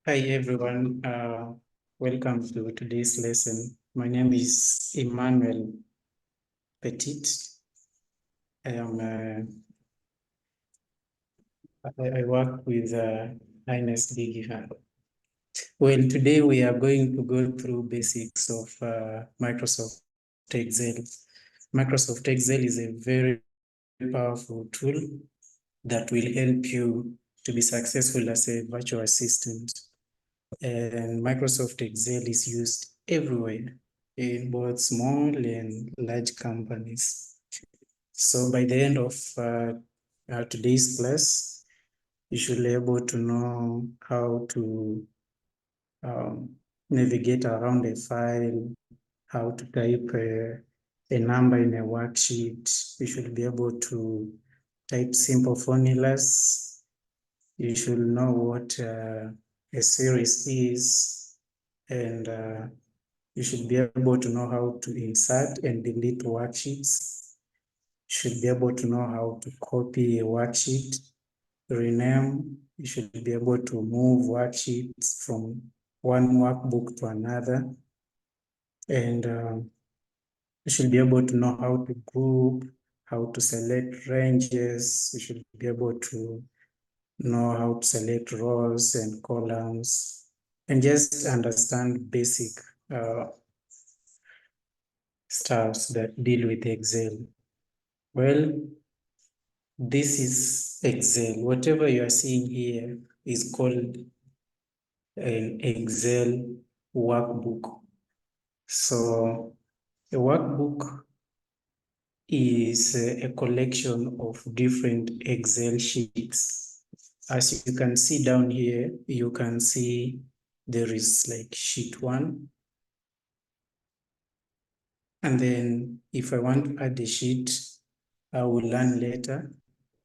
Hi everyone, welcome to today's lesson. My name is Emmanuel Petit. I work with Ines Digihan. Well, today we are going to go through basics of Microsoft Excel. Microsoft Excel is a very powerful tool that will help you to be successful as a virtual assistant. And Microsoft Excel is used everywhere in both small and large companies. So by the end of today's class, you should be able to know how to navigate around a file, how to type a number in a worksheet. You should be able to type simple formulas. You should know what a series is, and you should be able to know how to insert and delete worksheets. You should be able to know how to copy a worksheet, rename. You should be able to move worksheets from one workbook to another. And you should be able to know how to group, how to select ranges. You should be able to know how to select rows and columns, and just understand basic stuffs that deal with Excel. Well, this is Excel. Whatever you are seeing here is called an Excel workbook. So a workbook is a collection of different Excel sheets. As you can see down here, you can see there is like sheet 1. And then if I want to add a sheet, I will learn later.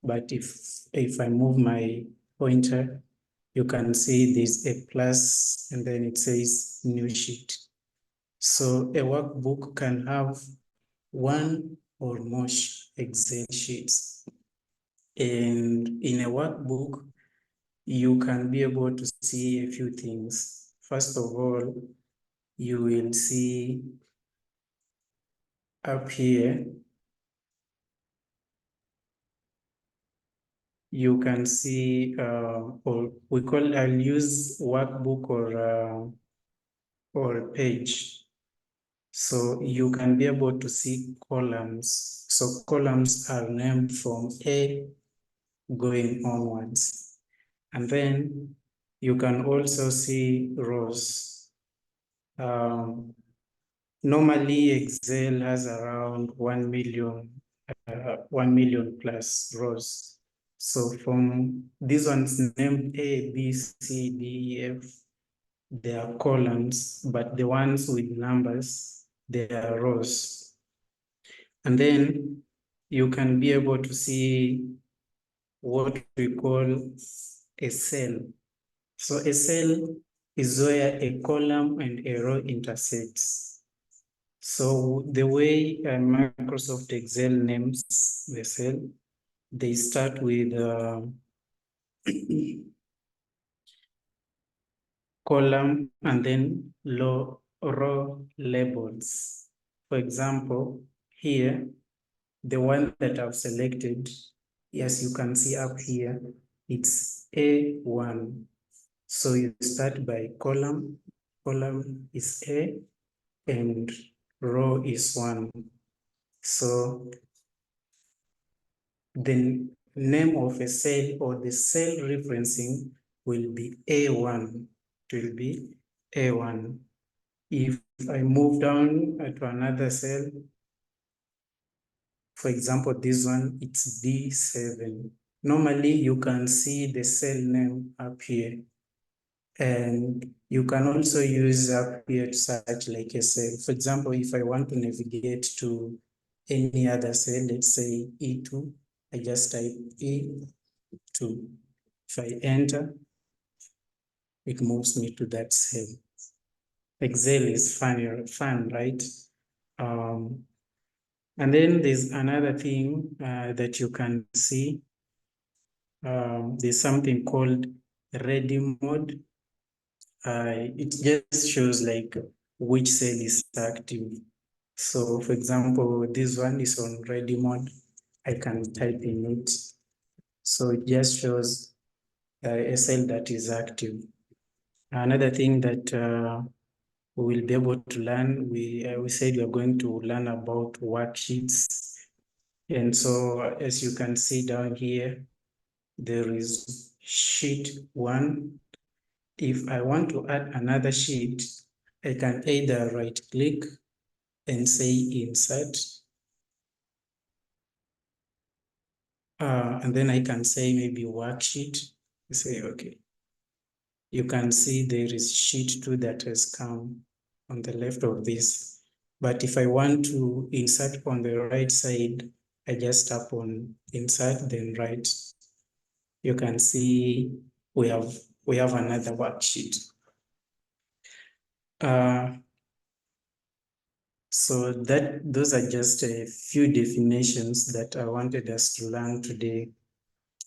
But if I move my pointer, you can see there's a plus and then it says new sheet. So a workbook can have one or more Excel sheets. And in a workbook, you can be able to see a few things. First of all, you will see up here, you can see, or I'll use workbook or a page. So you can be able to see columns. So columns are named from A going onwards. And then you can also see rows. Normally Excel has around 1 million, 1 million plus rows. So from these ones named A, B, C, D, E, F, they are columns, but the ones with numbers, they are rows. And then you can be able to see what we call a cell. So a cell is where a column and a row intersects. So the way Microsoft Excel names the cell, they start with column and then row labels. For example, here, the one that I've selected, yes, you can see up here, it's A1. So you start by column is A, and row is 1. So the name of a cell or the cell referencing will be A1. It will be A1. If I move down to another cell, for example, this one, it's D7. Normally, you can see the cell name up here. And you can also use up here to search like a cell. For example, if I want to navigate to any other cell, let's say E2, I just type E2. If I enter, it moves me to that cell. Excel is fun, right? And then there's another thing that you can see. There's something called ready mode. it just shows like which cell is active. So for example, this one is on ready mode. I can type in it. So it just shows a cell that is active. Another thing that we will be able to learn, we said we are going to learn about worksheets. And so as you can see down here, there is sheet 1. If I want to add another sheet, I can either right click and say insert. And then I can say maybe worksheet. Say, okay. You can see there is sheet 2 that has come on the left of this. But if I want to insert on the right side, I just tap on insert, then right. You can see we have another worksheet. So those are just a few definitions that I wanted us to learn today.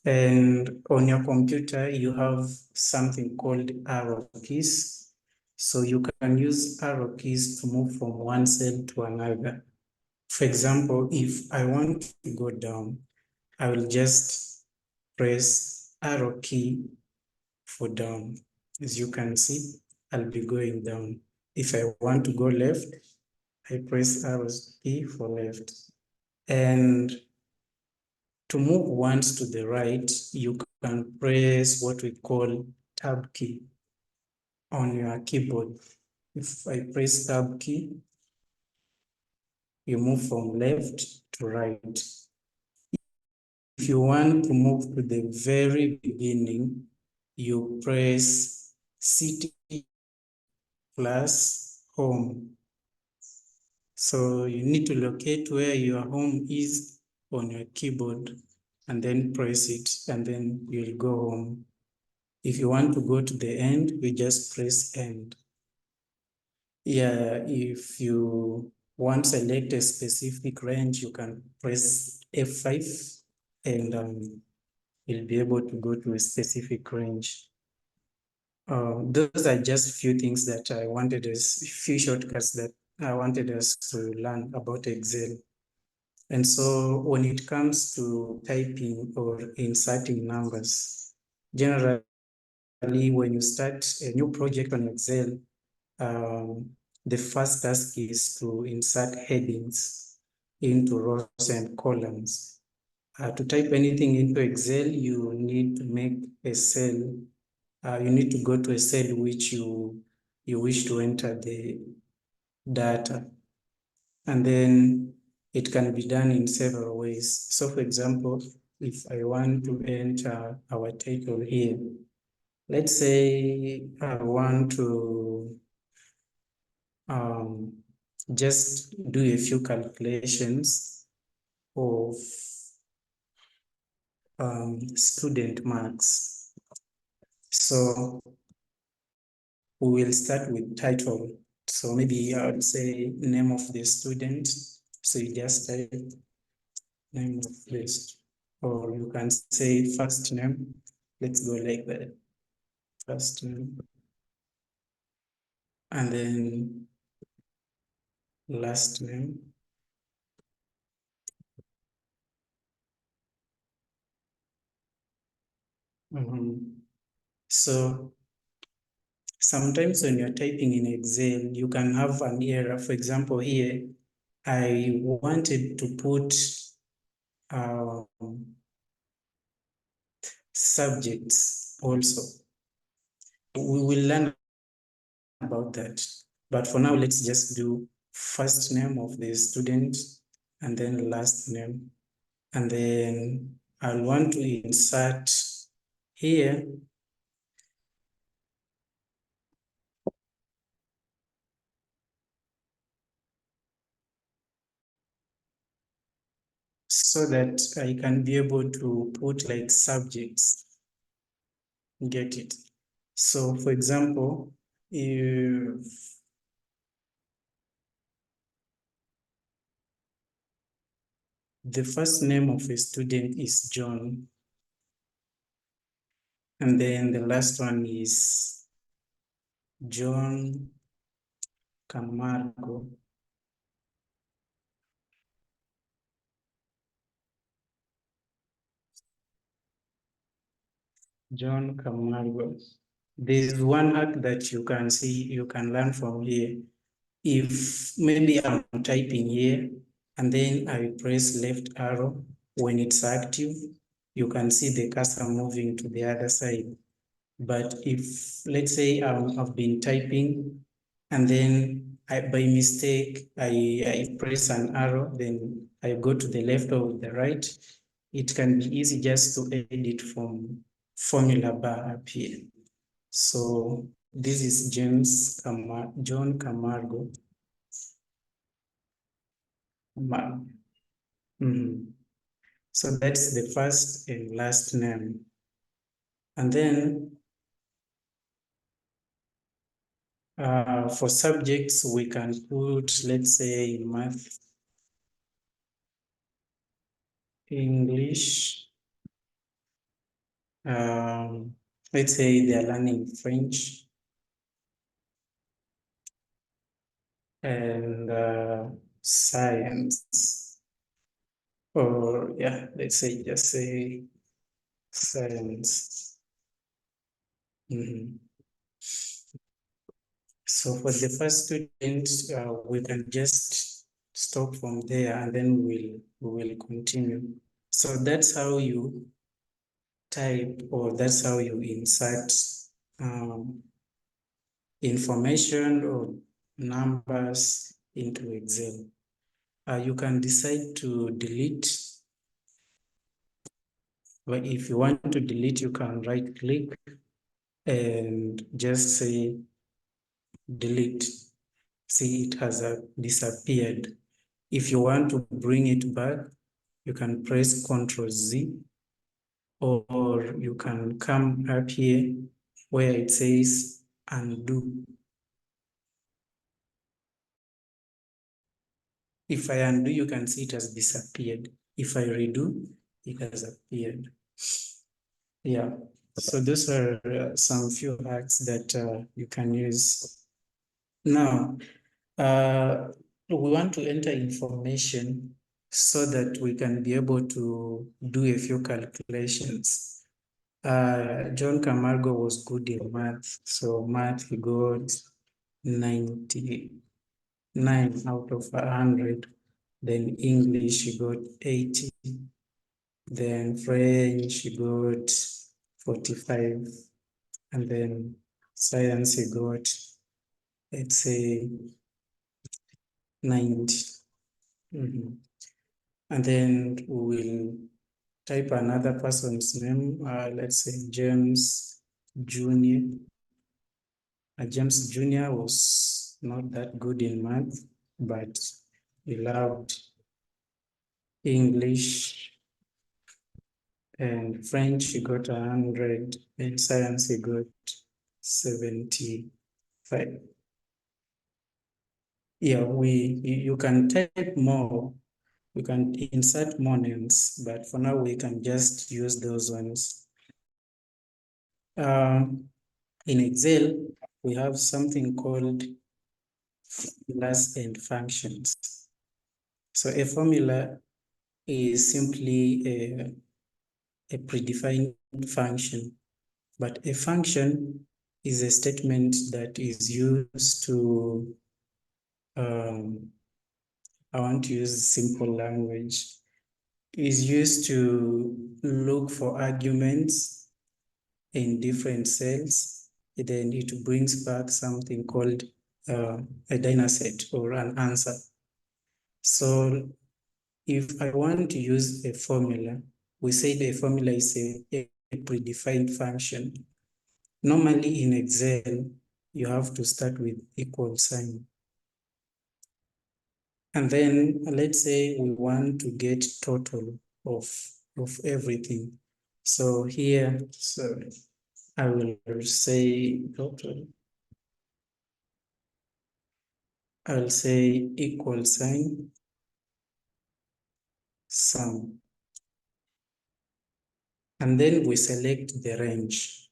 And on your computer, you have something called arrow keys. So you can use arrow keys to move from one cell to another. For example, if I want to go down, I will just press arrow key for down. As you can see, I'll be going down. If I want to go left, I press arrow key for left. And to move once to the right, you can press what we call tab key on your keyboard. If I press tab key, you move from left to right. If you want to move to the very beginning, you press City plus home. So you need to locate where your home is on your keyboard and then press it, and then you'll go home. If you want to go to the end, we just press end. Yeah, if you want to select a specific range, you can press F5 and you'll be able to go to a specific range. Those are just few things that I wanted us, few shortcuts that I wanted us to learn about Excel. And so when it comes to typing or inserting numbers, generally when you start a new project on Excel, the first task is to insert headings into rows and columns. To type anything into Excel, you need to make a cell. You need to go to a cell which you wish to enter the data. And then it can be done in several ways. So for example, if I want to enter our title here, let's say I want to just do a few calculations of student marks. So we will start with title. So maybe I would say name of the student. So you just type name of list, or you can say first name. Let's go like that. First name. And then last name. So sometimes when you're typing in Excel, you can have an error. For example, here, I wanted to put subjects also. We will learn about that. But for now, let's just do first name of the student and then last name. And then I'll want to insert here so that I can be able to put like subjects. Get it? So for example, if the first name of a student is John, and then the last one is John Camargo. John Camargo. There's one hack that you can see, you can learn from here. If maybe I'm typing here and then I press left arrow, when it's active, you can see the cursor moving to the other side. But if, let's say I've been typing and then by mistake, I press an arrow, then I go to the left or the right, it can be easy just to edit from formula bar up here. So this is John Camargo. So that's the first and last name. And then for subjects, we can put, let's say, math, English, let's say they're learning French, and science. Or yeah, let's say just say science. So for the first student, we can just stop from there and then we will continue. So that's how you type, or that's how you insert information or numbers into Excel. You can decide to delete. But if you want to delete, you can right click and just say delete. See, it has disappeared. If you want to bring it back, you can press Ctrl Z, or you can come up here where it says undo. If I undo, you can see it has disappeared. If I redo, it has appeared. Yeah, so those are some few hacks that you can use. Now, we want to enter information so that we can be able to do a few calculations. John Camargo was good in math, so math he got 99 out of 100. Then English he got 80. Then French he got 45. And then science he got, let's say, 90. And then we will type another person's name, let's say James Jr. James Jr. was not that good in math, but he loved English and French. He got 100, and science he got 75. Yeah, you can type more. We can insert more names, but for now we can just use those ones. In Excel, we have something called formulas and functions. So a formula is simply a predefined function, but a function is a statement that is used to, I want to use simple language, is used to look for arguments in different cells. Then it brings back something called a dinner set or an answer. So if I want to use a formula, we say the formula is a predefined function. Normally in Excel, you have to start with equal sign. And then let's say we want to get total of everything. So here, sorry, I will say total. I'll say equal sign sum. And then we select the range.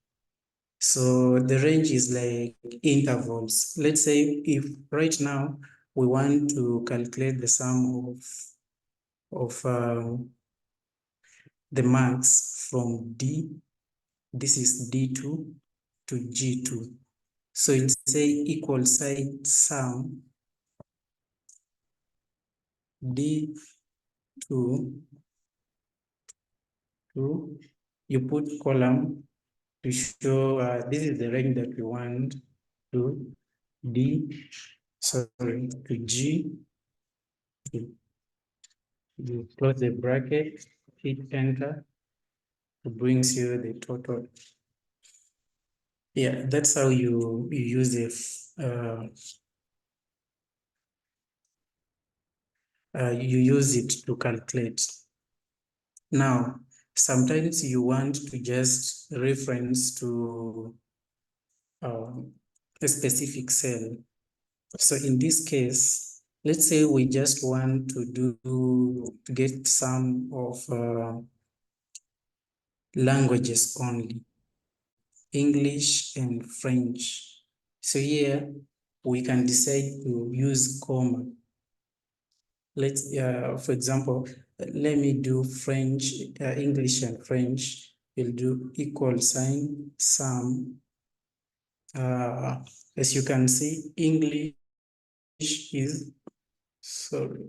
So the range is like intervals. Let's say if right now we want to calculate the sum of the marks from D, this is D2 to G2. So you'll say equal sign sum D2 to, you put column to show this is the range that we want to to G. You close the bracket, hit enter, it brings you the total. Yeah, that's how you use it. You use it to calculate. Now, sometimes you want to just reference to a specific cell. So in this case, let's say we just want to get some of languages only, English and French. So here we can decide to use comma. Let's, for example, let me do French, English and French. We'll do equal sign sum. As you can see, English is, sorry,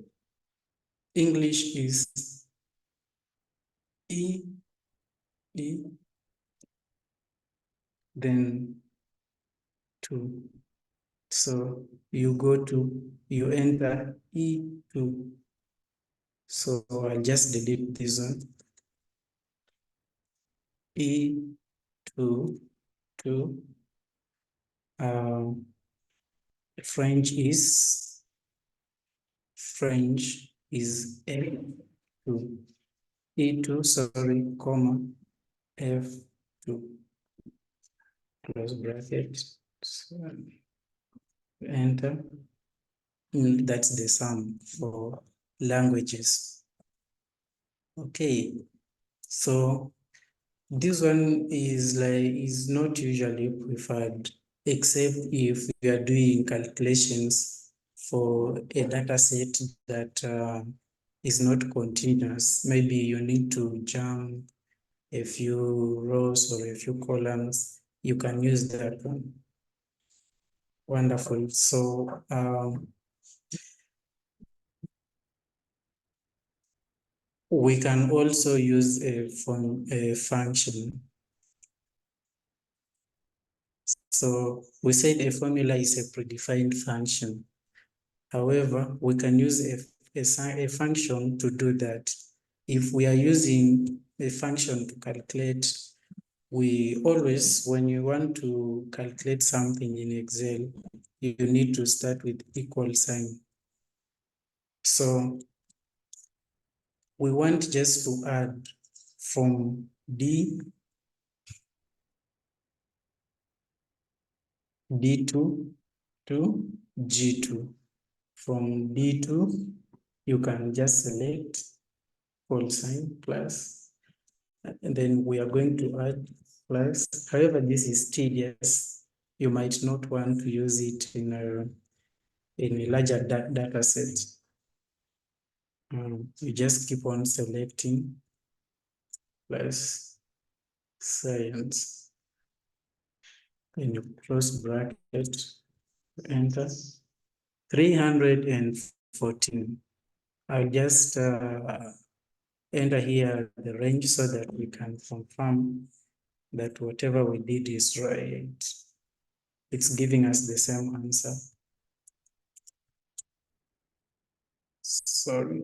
English is E, E, then 2. So you enter E2. So I'll just delete this one. E2 to French is F2. E2, sorry, comma, F2. Close bracket. So, enter. That's the sum for languages. Okay, so this one is not usually preferred, except if you are doing calculations for a data set that is not continuous. Maybe you need to jump a few rows or a few columns. You can use that one. Wonderful. So we can also use a function. So we said a formula is a predefined function. However, we can use a function to do that. If we are using a function to calculate, we always, when you want to calculate something in Excel, you need to start with equal sign. So we want just to add from D2 to G2. From D2, you can just select equal sign plus, and then we are going to add plus. However, this is tedious. You might not want to use it in a larger data set. You just keep on selecting plus science, and you close bracket, enter. 314. I'll just enter here the range so that we can confirm that whatever we did is right. It's giving us the same answer. Sorry.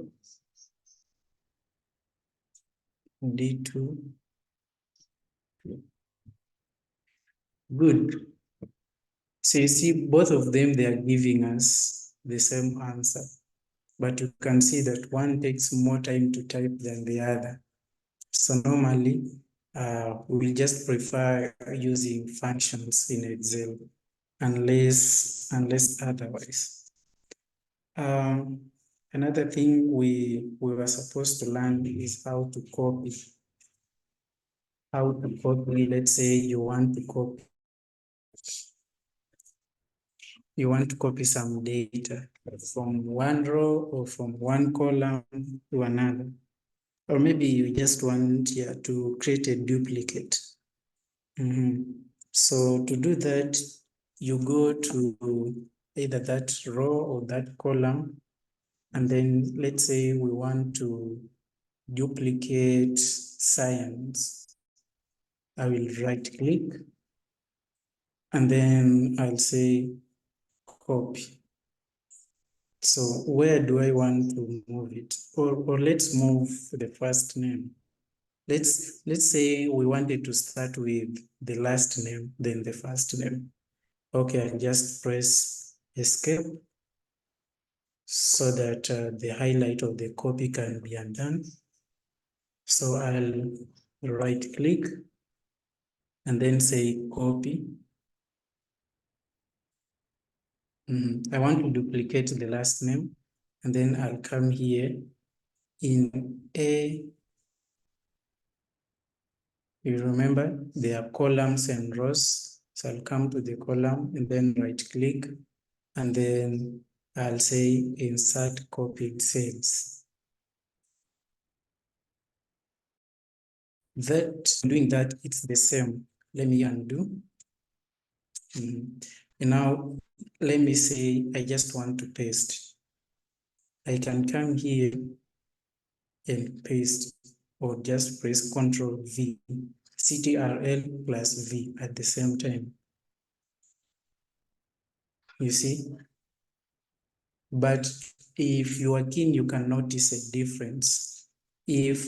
D2. Good. So you see, both of them, they are giving us the same answer. But you can see that one takes more time to type than the other. So normally, we'll just prefer using functions in Excel unless otherwise. Another thing we were supposed to learn is how to copy. Let's say you want to copy you want to copy some data from one row or from one column to another. Or maybe you just want to create a duplicate. So to do that, you go to either that row or that column, and then let's say we want to duplicate science. I will right click, and then I'll say copy. So where do I want to move it? Or let's move the first name. Let's say we wanted to start with the last name, then the first name. Okay, I'll just press escape so that the highlight of the copy can be undone. So I'll right click and then say copy. I want to duplicate the last name, and then I'll come here in A. You remember there are columns and rows. So I'll come to the column and then right click, and then I'll say insert copied cells. Doing that, it's the same. Let me undo. And now let me say I just want to paste. I can come here and paste, or just press Ctrl V, Ctrl plus V at the same time. You see? But if you are keen, you can notice a difference. If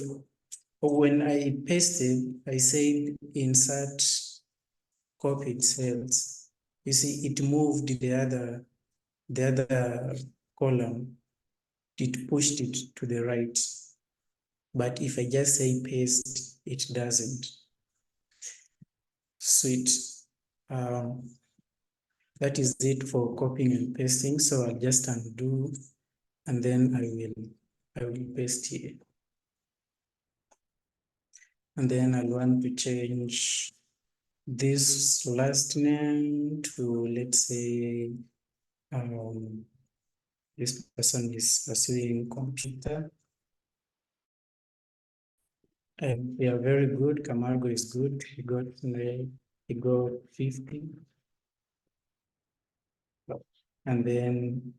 when I pasted, I said insert copied cells, you see it moved the other column, it pushed it to the right. But if I just say paste, it doesn't. Sweet. That is it for copying and pasting. So I'll just undo, and then I will paste here. And then I'll want to change this last name to, let's say, this person is pursuing computer. And they are very good. Camargo is good. He got 50. And then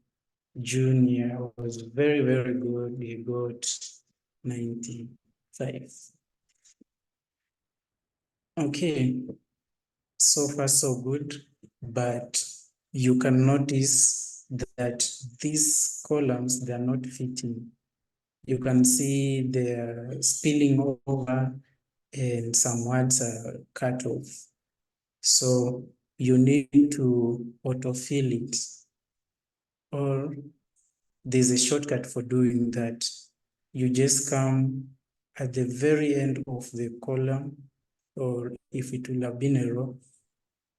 Junior was very, very good. He got 95. Okay, so far so good, but you can notice that these columns, they are not fitting. You can see they're spilling over and some words are cut off. So you need to autofill it, or there's a shortcut for doing that. You just come at the very end of the column, or if it will have been a row,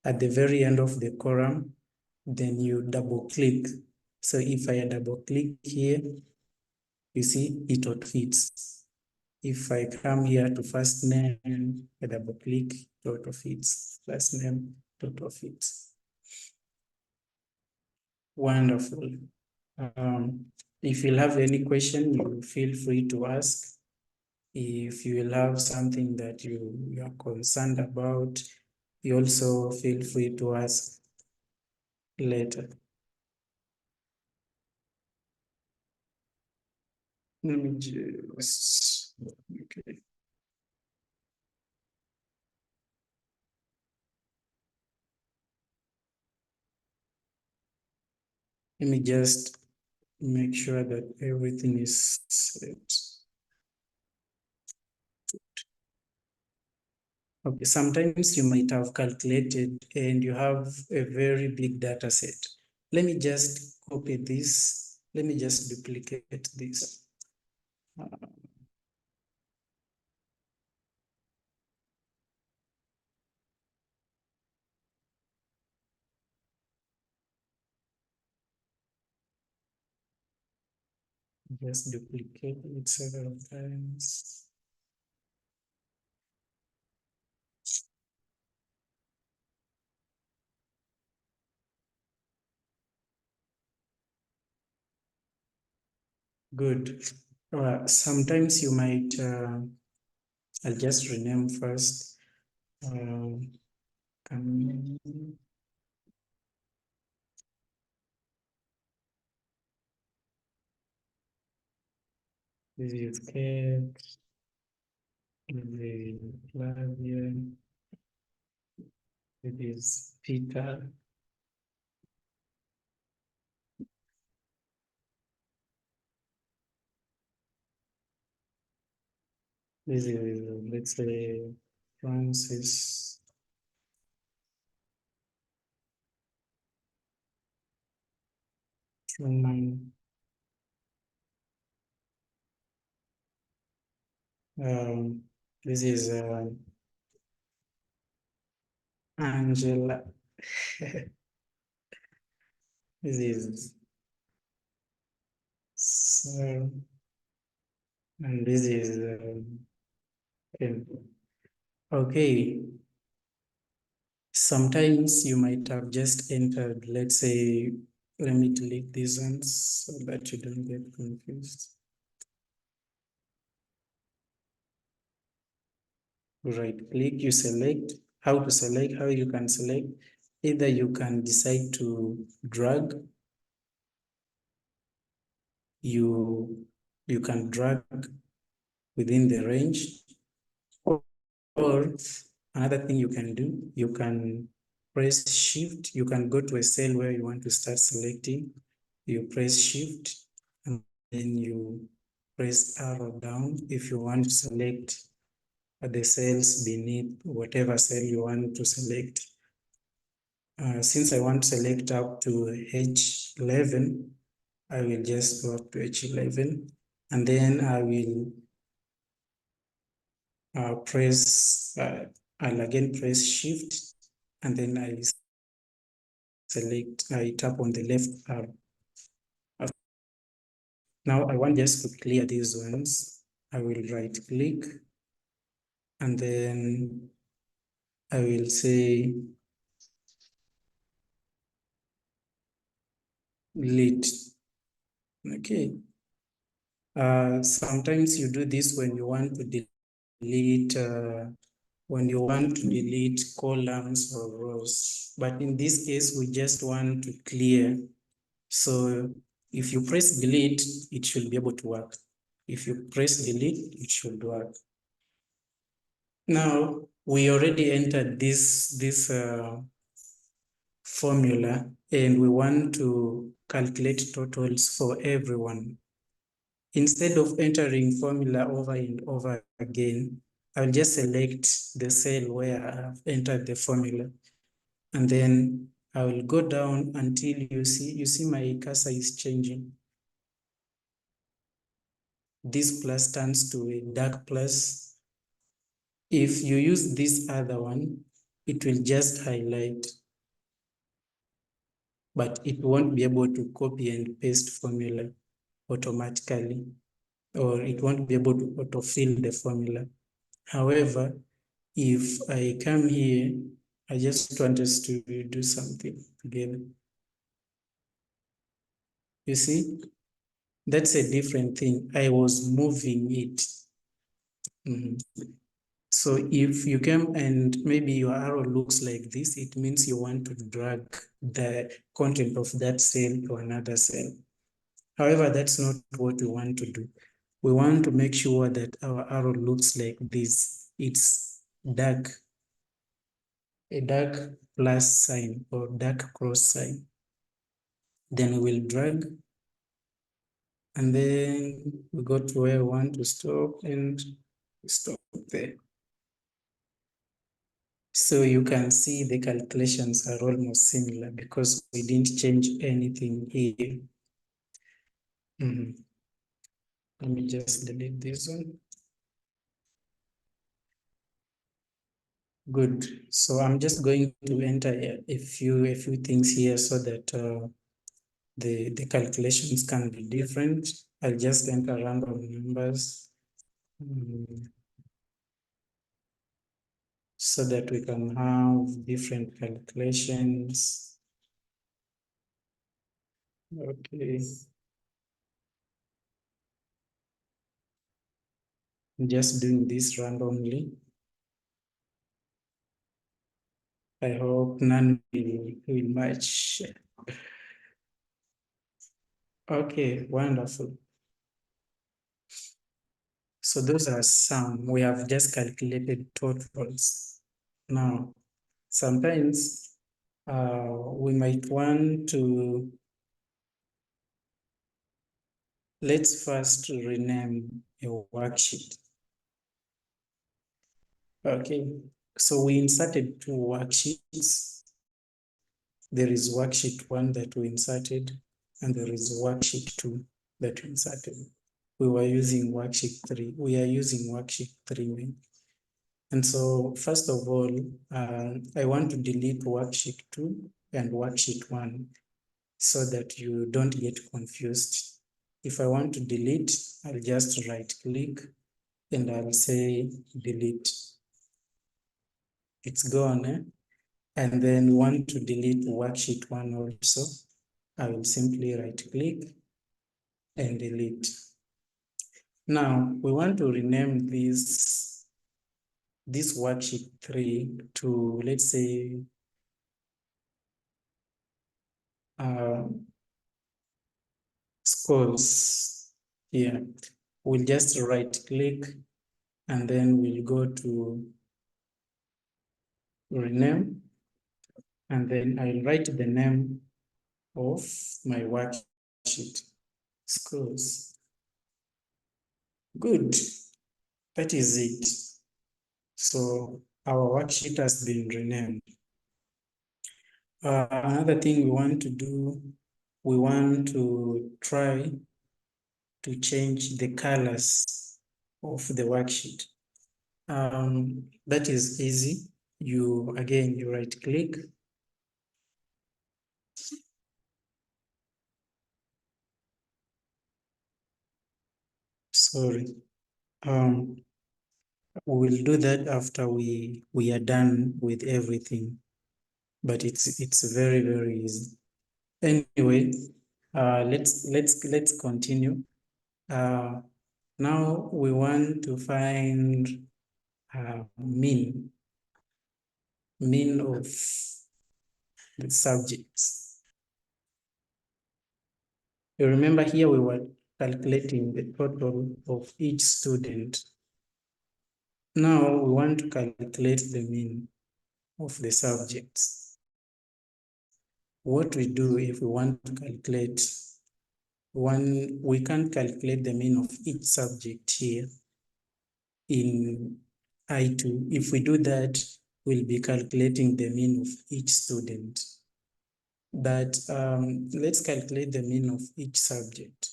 at the very end of the column, then you double click. So if I double click here, you see it auto fits. If I come here to first name, I double click, it auto fits. First name, auto fits. Wonderful. If you'll have any question, you feel free to ask. If you will have something that you are concerned about, you also feel free to ask later. Let me just, okay. Let me just make sure that everything is set. Okay, sometimes you might have calculated and you have a very big data set. Let me just copy this. Let me just duplicate this. Just duplicate it several times. Good. Sometimes you might, I'll just rename first. Um, this is Kate, this is Flavia, this is Peter. This is, let's say, Francis. Truman. Um, this is Angela. This is Sir, and this is Ken. Okay. Sometimes you might have just entered, let's say, let me delete these ones so that you don't get confused. Right click, you select how to select, how you can select. Either you can decide to drag, you can drag within the range, or another thing you can do, you can press shift, you can go to a cell where you want to start selecting, you press shift and then you press arrow down if you want to select the cells beneath whatever cell you want to select. Since I want to select up to H11, I will just go up to H11 and then I will I'll again press shift and then I tap on the left arrow. Now I want just to clear these ones. I will right click and then I will say delete. Okay. Sometimes you do this when you want to delete columns or rows. But in this case, we just want to clear. So if you press delete, it should be able to work. If you press delete, it should work. Now, we already entered this formula and we want to calculate totals for everyone. Instead of entering formula over and over again, I'll just select the cell where I've entered the formula. And then I will go down until you see my cursor is changing. This plus turns to a dark plus. If you use this other one, it will just highlight, but it won't be able to copy and paste formula automatically, or it won't be able to autofill the formula. However, if I come here, I just want us to do something together. You see, that's a different thing. I was moving it. So if you come and maybe your arrow looks like this, it means you want to drag the content of that cell to another cell. However, that's not what we want to do. We want to make sure that our arrow looks like this. It's dark, a dark plus sign or dark cross sign. Then we will drag and then we go to where we want to stop and stop there. So you can see the calculations are almost similar because we didn't change anything here. Let me just delete this one. Good. So I'm just going to enter a few things here so that the calculations can be different. I'll just enter random numbers so that we can have different calculations. Okay. I'm just doing this randomly. I hope none will match. Okay, wonderful. So those are some. We have just calculated totals. Now, sometimes we might want to, let's first rename a worksheet. Okay, so we inserted two worksheets. There is worksheet 1 that we inserted, and there is worksheet 2 that we inserted. We were using worksheet 3. We are using worksheet 3. And so, first of all, I want to delete worksheet 2 and worksheet 1 so that you don't get confused. If I want to delete, I'll just right click and I'll say delete. It's gone. And then want to delete worksheet 1 also, I will simply right click and delete. Now we want to rename this worksheet 3 to, let's say, scores. Yeah, we'll just right click and then we'll go to rename, and then I'll write the name of my worksheet, scores. Good, that is it. So our worksheet has been renamed. Another thing we want to do, we want to try to change the colors of the worksheet. That is easy. You right click. Sorry. We will do that after we are done with everything, but it's very, very easy. Anyway, let's continue. Now we want to find mean of the subjects. You remember here we were calculating the total of each student. Now we want to calculate the mean of the subjects. What we do if we want to calculate we can calculate the mean of each subject here in I2. If we do that, we'll be calculating the mean of each student. But let's calculate the mean of each subject.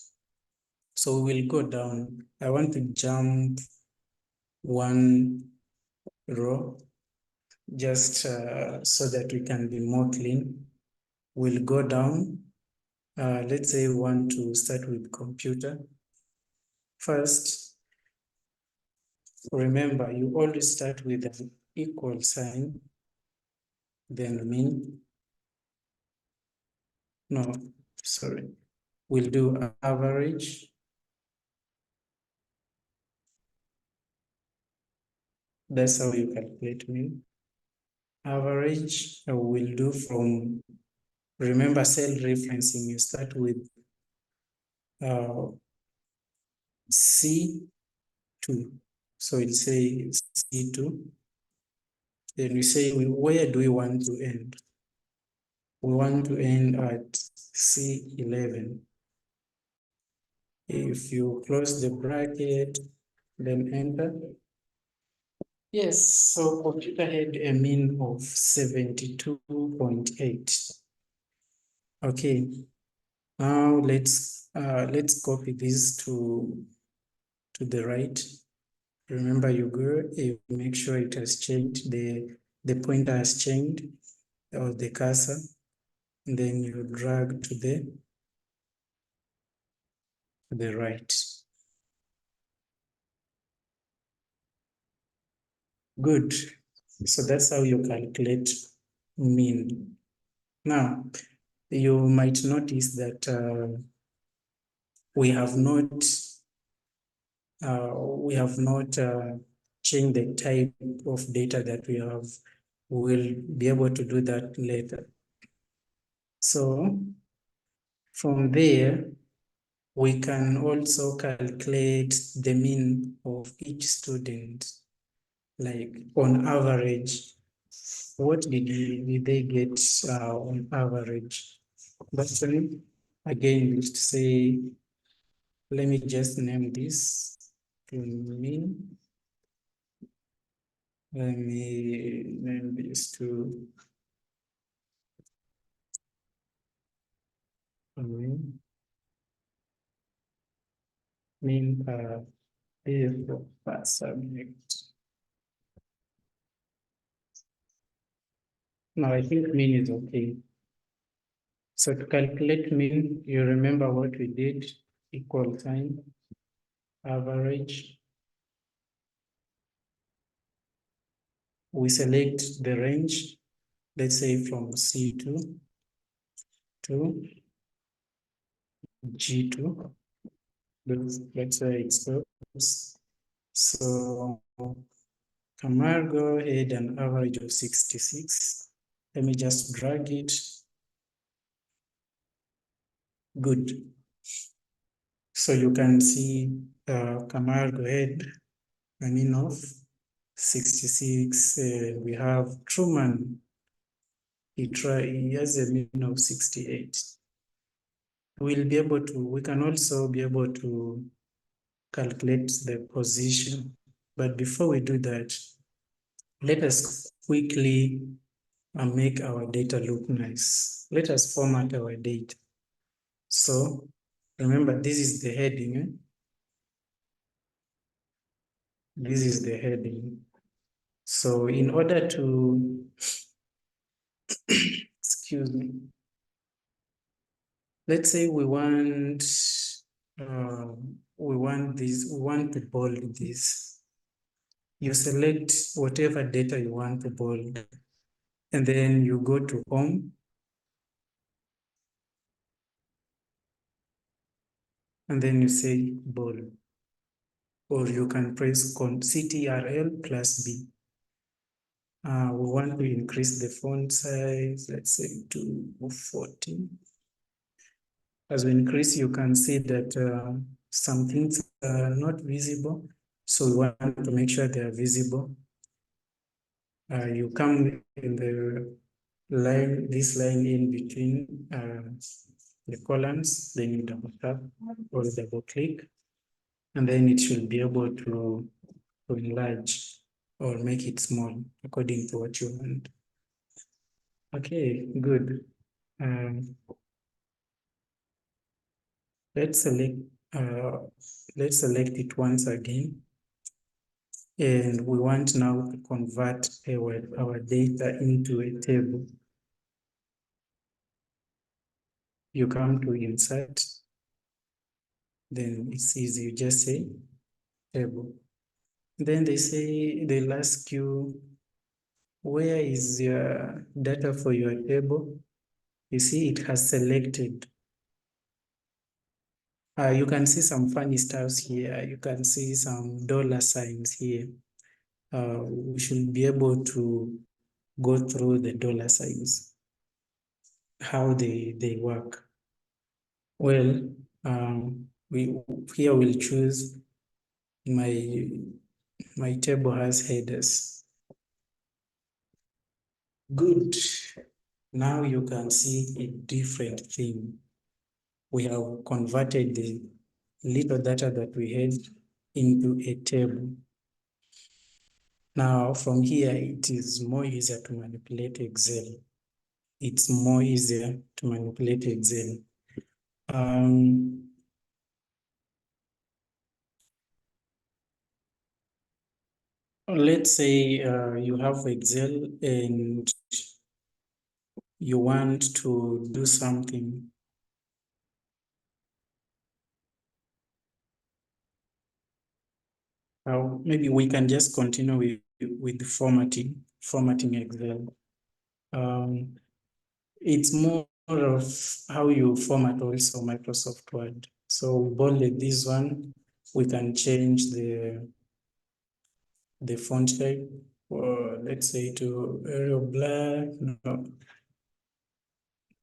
So we'll go down. I want to jump one row just so that we can be more clean. We'll go down. Let's say we want to start with computer. First, remember, you always start with an equal sign, then mean. No, sorry. We'll do average. That's how you calculate mean. Average we'll do from, remember, cell referencing. You start with C2. So we'll say C2. Then we say, where do we want to end? We want to end at C11. If you close the bracket, then enter. Yes, so computer had a mean of 72.8. Okay, now let's copy this to the right. Remember, you make sure it has changed, the pointer has changed, or the cursor, and then you drag to the right. Good. So that's how you calculate mean. Now, you might notice that we have not we have not changed the type of data that we have. We'll be able to do that later. So from there, we can also calculate the mean of each student, like on average. What did they get on average? But again, let's say, let me just name this to mean. Let me name this to mean per subject. No, I think mean is okay. So to calculate mean, you remember what we did, equal sign, average. We select the range, let's say from C2 to G2. Let's say it stops. So Camargo had an average of 66. Let me just drag it. Good. So you can see Camargo had a mean of 66. We have Truman. He has a mean of 68. We can also be able to calculate the position. But before we do that, let us quickly make our data look nice. Let us format our data. So remember, this is the heading. This is the heading. So in order to, excuse me, let's say we want this, we want to bold this. You select whatever data you want to bold, and then you go to home. And then you say bold. Or you can press CTRL plus B. We want to increase the font size, let's say to 14. As we increase, you can see that some things are not visible. So we want to make sure they are visible. You come in the line, this line in between the columns, then you double tap or double click, and then it should be able to enlarge or make it small according to what you want. Okay, good. Um, let's select uh, let's select it once again. And we want now to convert our data into a table. You come to insert, then it's easy, you just say table. Then they'll ask you, where is your data for your table? You see, it has selected. You can see some funny stuffs here. You can see some dollar signs here. We should be able to go through the dollar signs, how they work. Well, here we'll choose my table has headers. Good. Now you can see a different thing. We have converted the little data that we had into a table. Now from here, it is more easier to manipulate Excel. It's more easier to manipulate Excel. Let's say you have Excel and you want to do something. Maybe we can just continue with formatting Excel. It's more of how you format also Microsoft Word. So we bolded this one, we can change the font type, or let's say to Arial Black. No,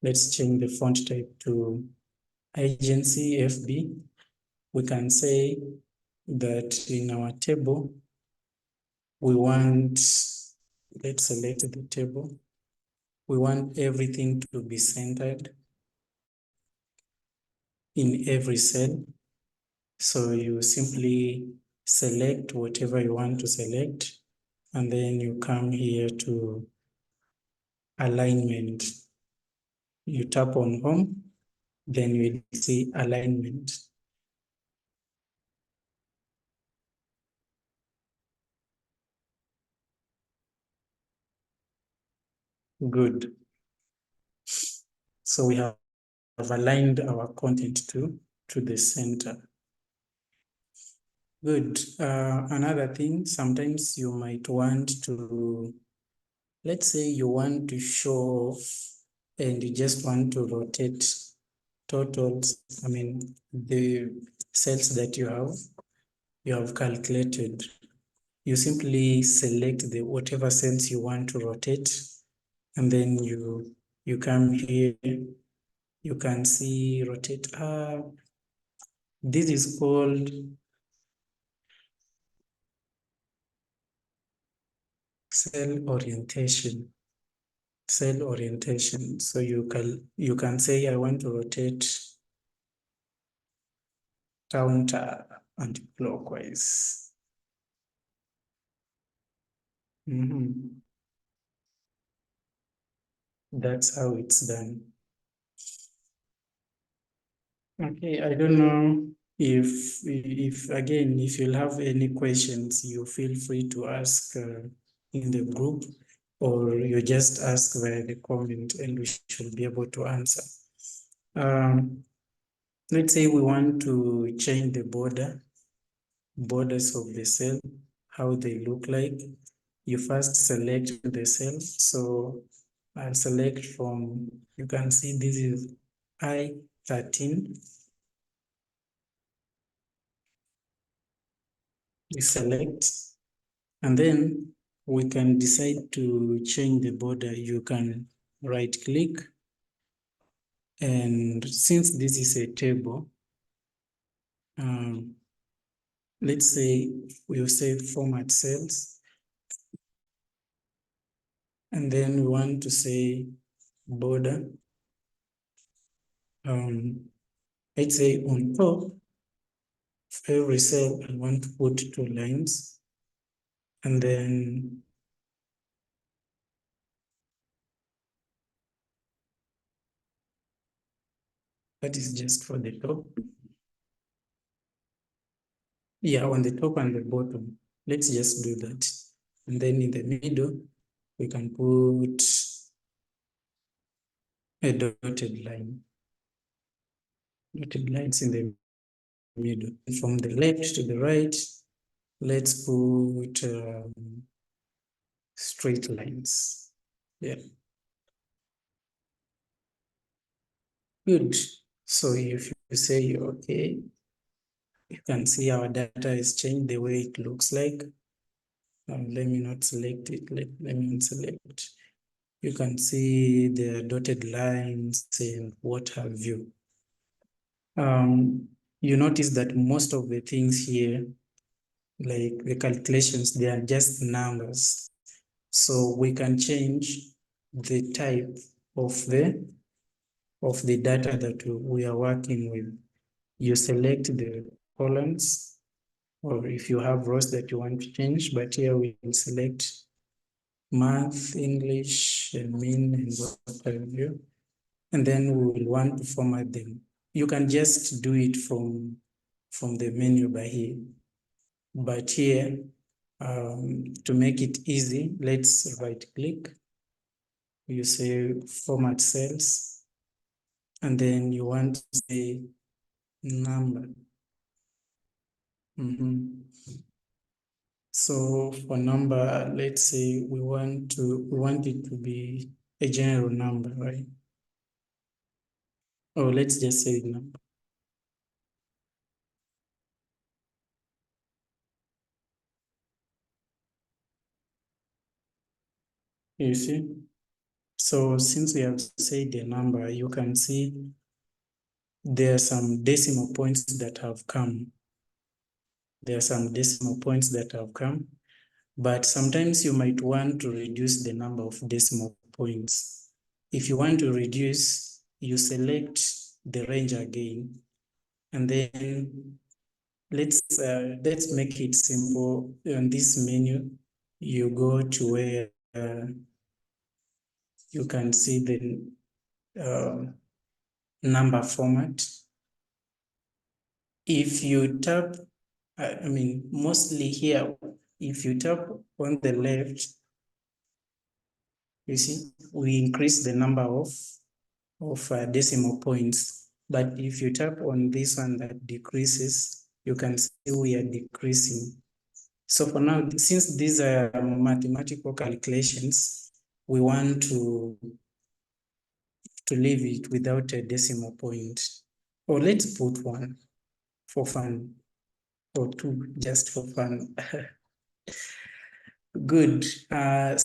let's change the font type to Agency FB. We can say that in our table, we want, let's select the table. We want everything to be centered in every cell. So you simply select whatever you want to select, and then you come here to alignment. You tap on home, then you see alignment. Good. So we have aligned our content to the center. Good. Another thing, sometimes you might want to, let's say you want to show off and you just want to rotate totals, I mean, the cells that you have calculated. You simply select the whatever cells you want to rotate, and then you come here, you can see rotate up. This is called cell orientation. Cell orientation. So you can say I want to rotate counter anti-clockwise. That's how it's done. Okay, I don't know if again, if you'll have any questions, you feel free to ask in the group, or you just ask via the comment and we should be able to answer. Let's say we want to change the borders of the cell, how they look like. You first select the cell. So I'll select from, you can see this is I13. We select, and then we can decide to change the border. You can right click, and since this is a table, let's say we'll say format cells, and then we want to say border. Let's say on top of every cell, I want to put 2 lines, and then that is just for the top. Yeah, on the top and the bottom. Let's just do that. And then in the middle, we can put a dotted line. Dotted lines in the middle. And from the left to the right, let's put straight lines. Yeah. Good. So if you say, okay, you can see our data is changed the way it looks like. Let me not select it. Let me select. You can see the dotted lines and what have you. You notice that most of the things here, like the calculations, they are just numbers. So we can change the type of the data that we are working with. You select the columns, or if you have rows that you want to change, but here we will select math, English, and mean, and what have you. And then we will want to format them. You can just do it from the menu by here. But here, to make it easy, let's right click. You say format cells, and then you want to say number. So for number, let's say we want it to be a general number, right? Or let's just say number. You see? So since we have said the number, you can see there are some decimal points that have come. There are some decimal points that have come, but sometimes you might want to reduce the number of decimal points. If you want to reduce, you select the range again, and then let's make it simple. On this menu, you go to where you can see the number format. If you tap, I mean, mostly here, if you tap on the left, you see, we increase the number of decimal points. But if you tap on this one that decreases, you can see we are decreasing. So for now, since these are mathematical calculations, we want to leave it without a decimal point. Or let's put one for fun, or two just for fun. Good.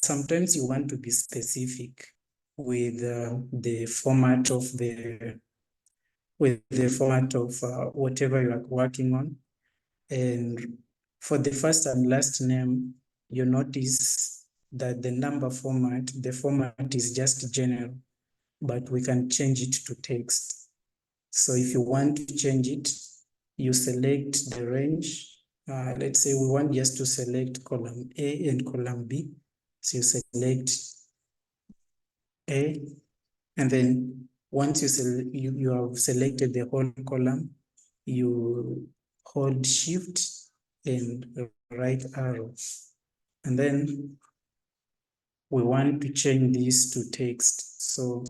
Sometimes you want to be specific with the format of whatever you are working on. And for the first and last name, you notice that the format is just general, but we can change it to text. So if you want to change it, you select the range. Let's say we want just to select column A and column B. So you select A, and then once you have selected the whole column, you hold Shift and right arrow. And then we want to change this to text. So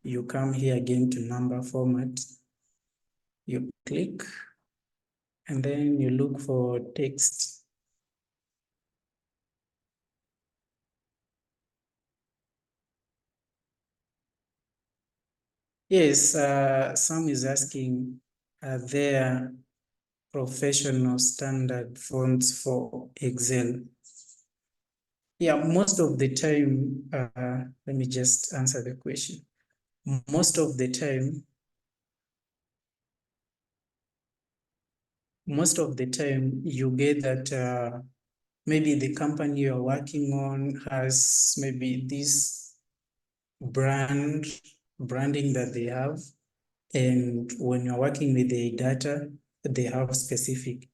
you come here again to number format, you click, and then you look for text. Yes, Sam is asking, are there professional standard fonts for Excel? Yeah, most of the time, let me just answer the question. Most of the time, you get that maybe the company you're working on has maybe this branding that they have. And when you're working with the data, they have specific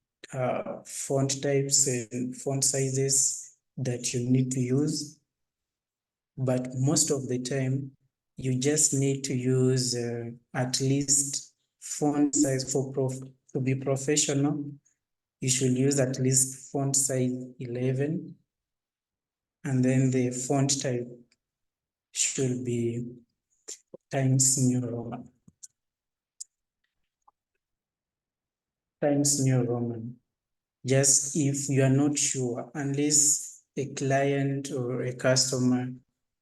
font types and font sizes that you need to use. But most of the time, you just need to use at least font size to be professional. You should use at least font size 11, and then the font type should be Times New Roman. Times New Roman. Just if you are not sure, unless a client or a customer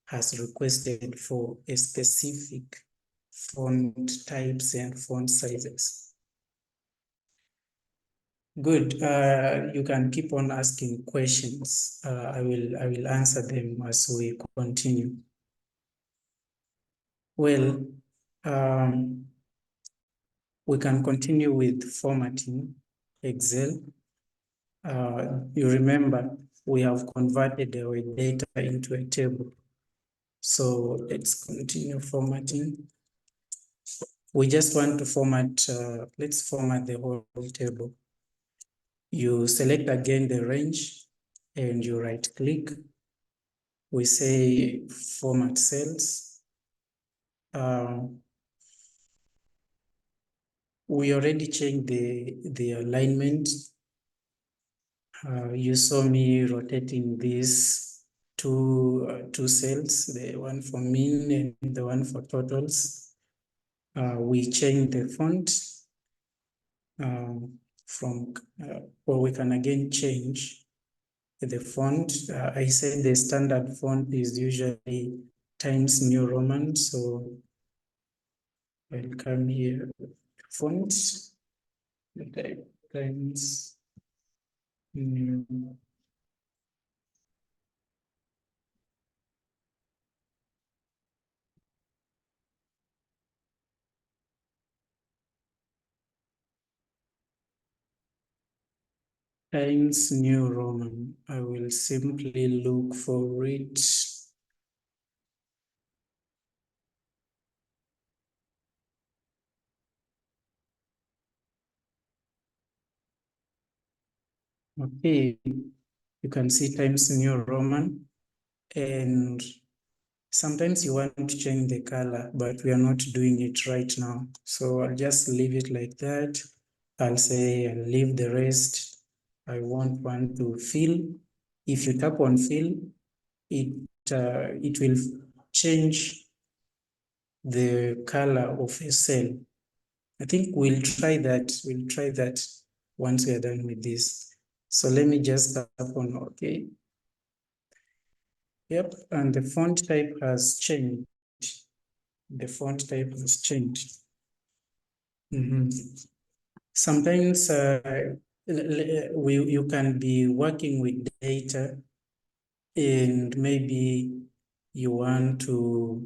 has requested for a specific font types and font sizes. Good. You can keep on asking questions. I will answer them as we continue. Well, we can continue with formatting Excel. You remember we have converted our data into a table. So let's continue formatting. We just want to format, let's format the whole table. You select again the range and you right click. We say format cells. We already changed the alignment. You saw me rotating these two cells, the one for mean and the one for totals. We change the font or we can again change the font. I said the standard font is usually Times New Roman, so I'll come here, font, type Times New Times New Roman. I will simply look for it. Okay, you can see Times New Roman, and sometimes you want to change the color, but we are not doing it right now. So I'll just leave it like that. I'll say I'll leave the rest. I want one to fill. If you tap on fill, it will change the color of a cell. I think we'll try that. We'll try that once we are done with this. So let me just tap on OK. Yep, and the font type has changed. The font type has changed. Sometimes you can be working with data and maybe you want to,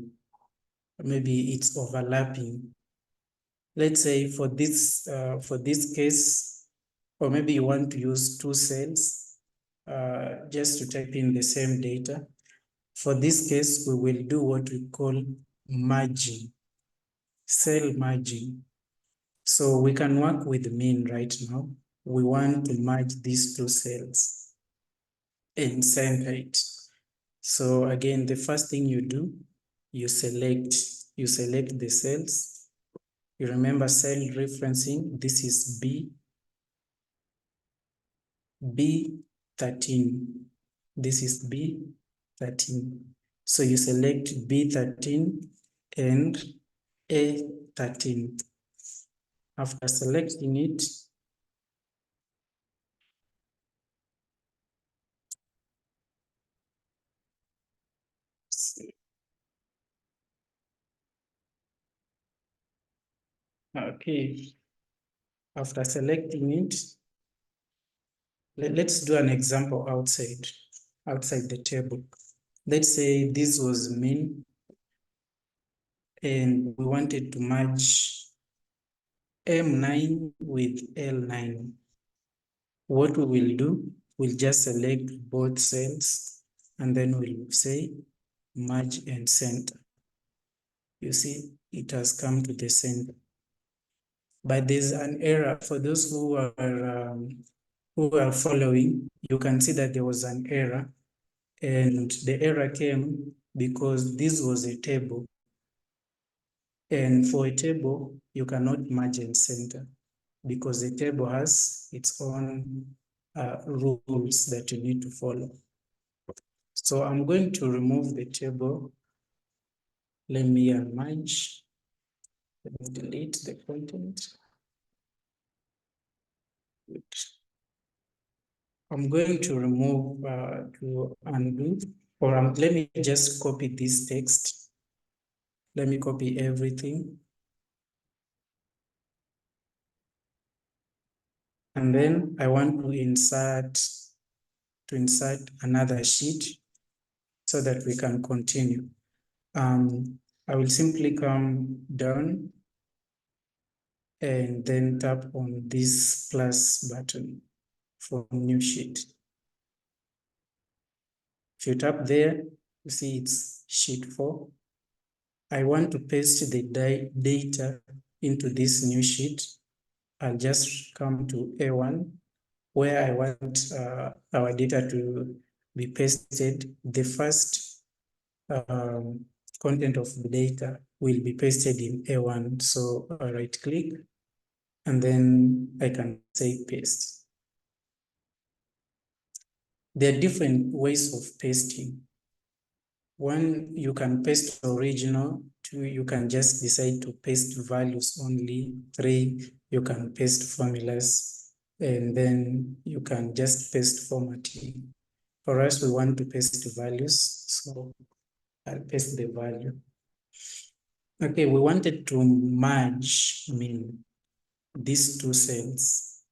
maybe it's overlapping. Let's say for this case, or maybe you want to use two cells just to type in the same data. For this case, we will do what we call merging, cell merging. So we can work with mean right now. We want to merge these two cells and center it. So again, the first thing you do, you select the cells. You remember cell referencing. This is B13. This is B13. So you select B13 and A13. After selecting it, okay, after selecting it, let's do an example outside the table. Let's say this was mean and we wanted to match M9 with L9. What we will do, we'll just select both cells and then we'll say merge and center. You see, it has come to the center. But there's an error for those who are following. You can see that there was an error, and the error came because this was a table. And for a table, you cannot merge and center because the table has its own rules that you need to follow. So I'm going to remove the table. Let me unmerge. Let me delete the content. I'm going to remove to undo, or let me just copy this text. Let me copy everything. And then I want to insert another sheet so that we can continue. I will simply come down and then tap on this plus button for new sheet. If you tap there, you see it's sheet 4. I want to paste the data into this new sheet. I'll just come to A1 where I want our data to be pasted. The first content of the data will be pasted in A1. So I right click and then I can say paste. There are different ways of pasting. One, you can paste original. Two, you can just decide to paste values only. Three, you can paste formulas. And then you can just paste formatting. For us, we want to paste values. So I'll paste the value. Okay, we wanted to merge these two cells,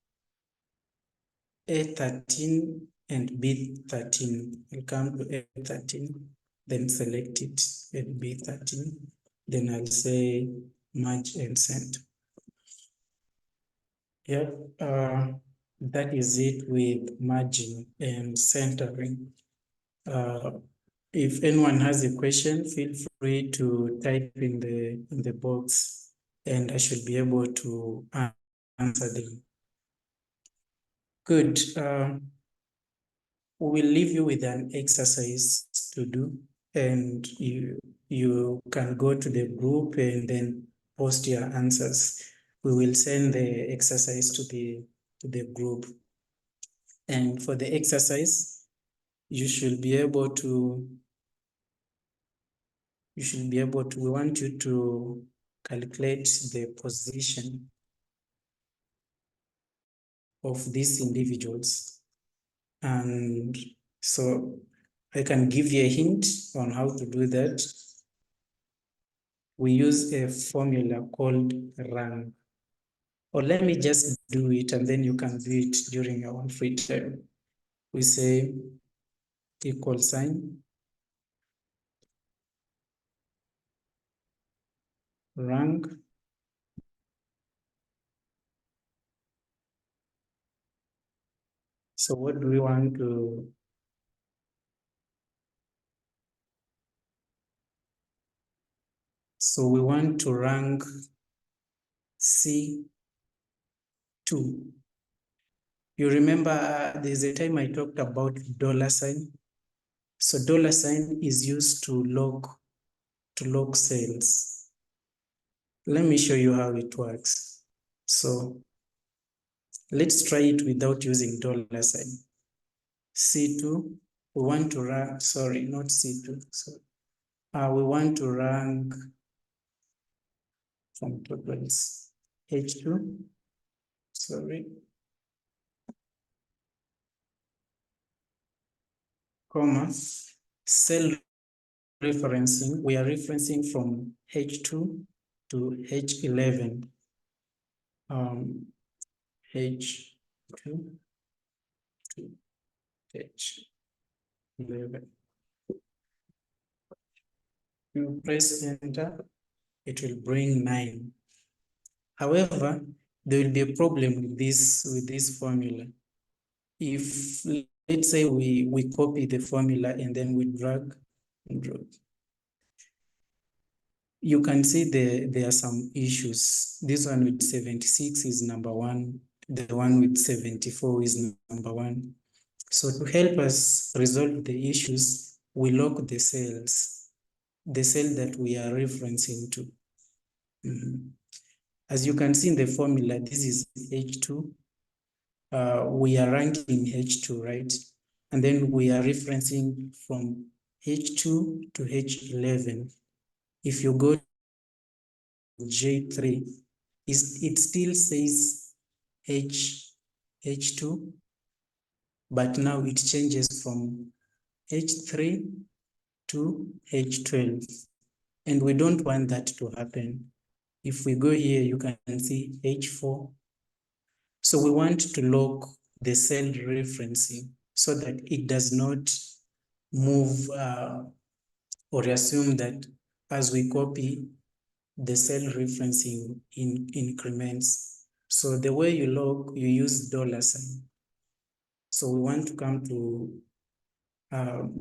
A13 and B13. I'll come to A13, then select it at B13. Then I'll say merge and send. Yep. That is it with margin and centering. If anyone has a question, feel free to type in the box and I should be able to answer them. Good. We will leave you with an exercise to do, and you can go to the group and then post your answers. We will send the exercise to the group. And for the exercise, you should be able to, we want you to calculate the position of these individuals. And so I can give you a hint on how to do that. We use a formula called rank. Or let me just do it and then you can do it during your own free time. We say equal sign, rank, so what do we want to, so we want to rank C2. You remember there's a time I talked about dollar sign. So dollar sign is used to log cells. Let me show you how it works. So let's try it without using dollar sign. C2, we want to rank, sorry, not C2. So we want to rank from totals H2, sorry, comma, cell referencing, we are referencing from H2 to H11. H2 to H11. You press enter, it will bring 9. However, there will be a problem with this formula. If let's say we copy the formula and then we drag and drop, you can see there are some issues. This one with 76 is number 1. The one with 74 is number 1. So to help us resolve the issues, we lock the cells, the cell that we are referencing to. As you can see in the formula, this is H2. We are ranking H2, right? And then we are referencing from H2 to H11. If you go to J3, it still says H2, but now it changes from H3 to H12. And we don't want that to happen. If we go here, you can see H4. So we want to lock the cell referencing so that it does not move or assume that as we copy, the cell referencing increments. So the way you log, you use dollar sign. So we want to come to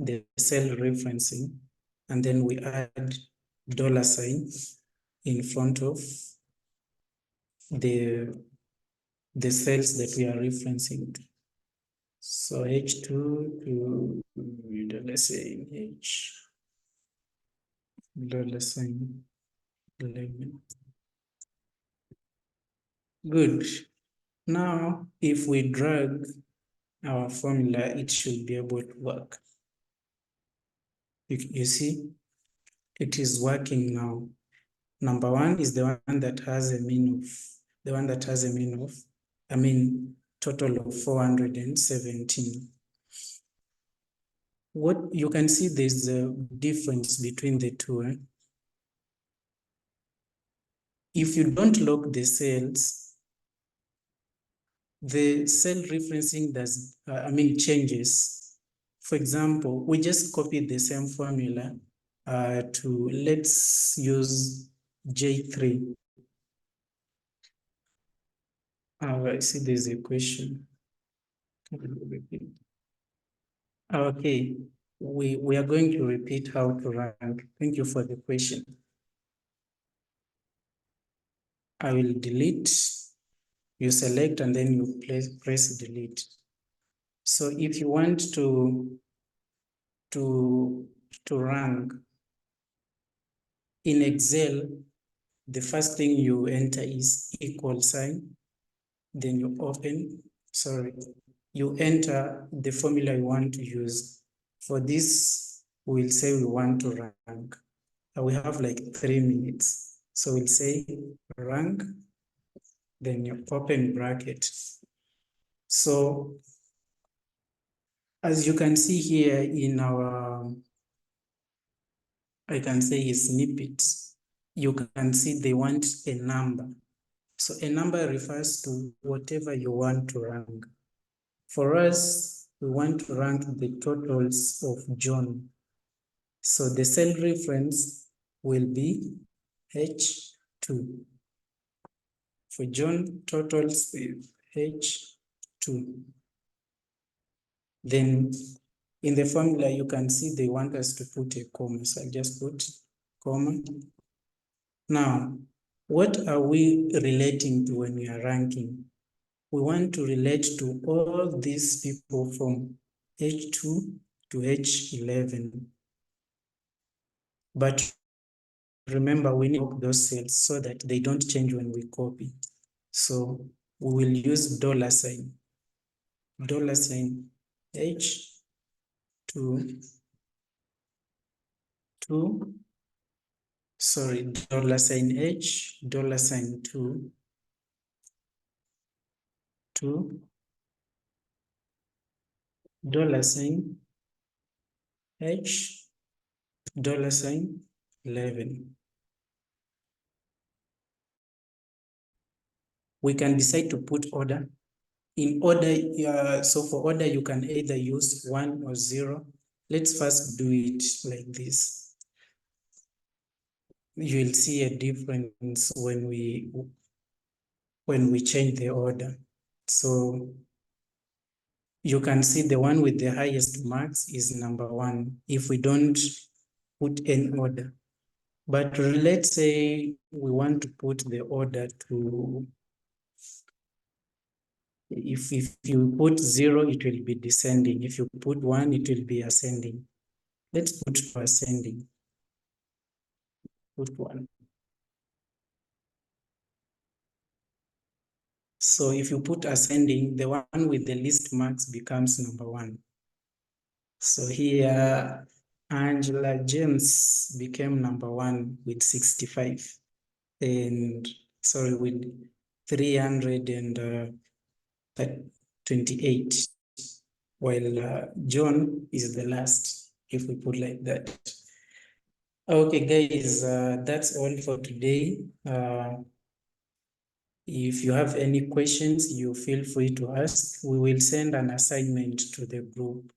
the cell referencing, and then we add dollar sign in front of the cells that we are referencing to. So H2 to, let's say H, dollar sign 11. Good. Now, if we drag our formula, it should be able to work. You see, it is working now. Number 1 is the one that has a mean of, total of 417. What you can see, there's a difference between the two. If you don't lock the cells, the cell referencing changes. For example, we just copied the same formula to, let's use J3. I see there's a question. Okay, we are going to repeat how to rank. Thank you for the question. I will delete, you select, and then you press delete. So if you want to rank in Excel, the first thing you enter is equal sign, then you you enter the formula you want to use. For this, we'll say we want to rank. We have like 3 minutes. So we'll say rank, then you open bracket. So as you can see here in our, I can say a snippet, you can see they want a number. So a number refers to whatever you want to rank. For us, we want to rank the totals of John. So the cell reference will be H2. For John, totals is H2. Then in the formula, you can see they want us to put a comma. So I'll just put comma. Now, what are we relating to when we are ranking? We want to relate to all these people from H2 to H11. But remember, we need those cells so that they don't change when we copy. So we will use $sign H2 to, sorry, $H, $2 to $H, $11. We can decide to put order. In order, so for order, you can either use 1 or 0. Let's first do it like this. You'll see a difference when we change the order. So you can see the one with the highest marks is number 1 if we don't put any order. But let's say we want to put the order to, if you put 0, it will be descending. If you put 1, it will be ascending. Let's put ascending. Put 1. So if you put ascending, the one with the least marks becomes number 1. So here, Angela James became number 1 with 65. And sorry, with 328. While John is the last, if we put like that. Okay, guys, that's all for today. If you have any questions, you feel free to ask. We will send an assignment to the group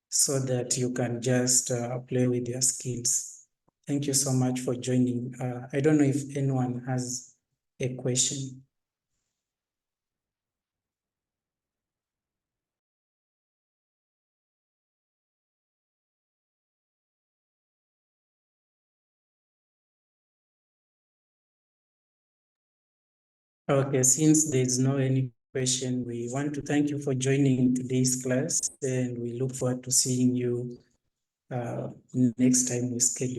so that you can just play with your skills. Thank you so much for joining. I don't know if anyone has a question. Okay, since there's no any question, we want to thank you for joining today's class, and we look forward to seeing you next time we schedule.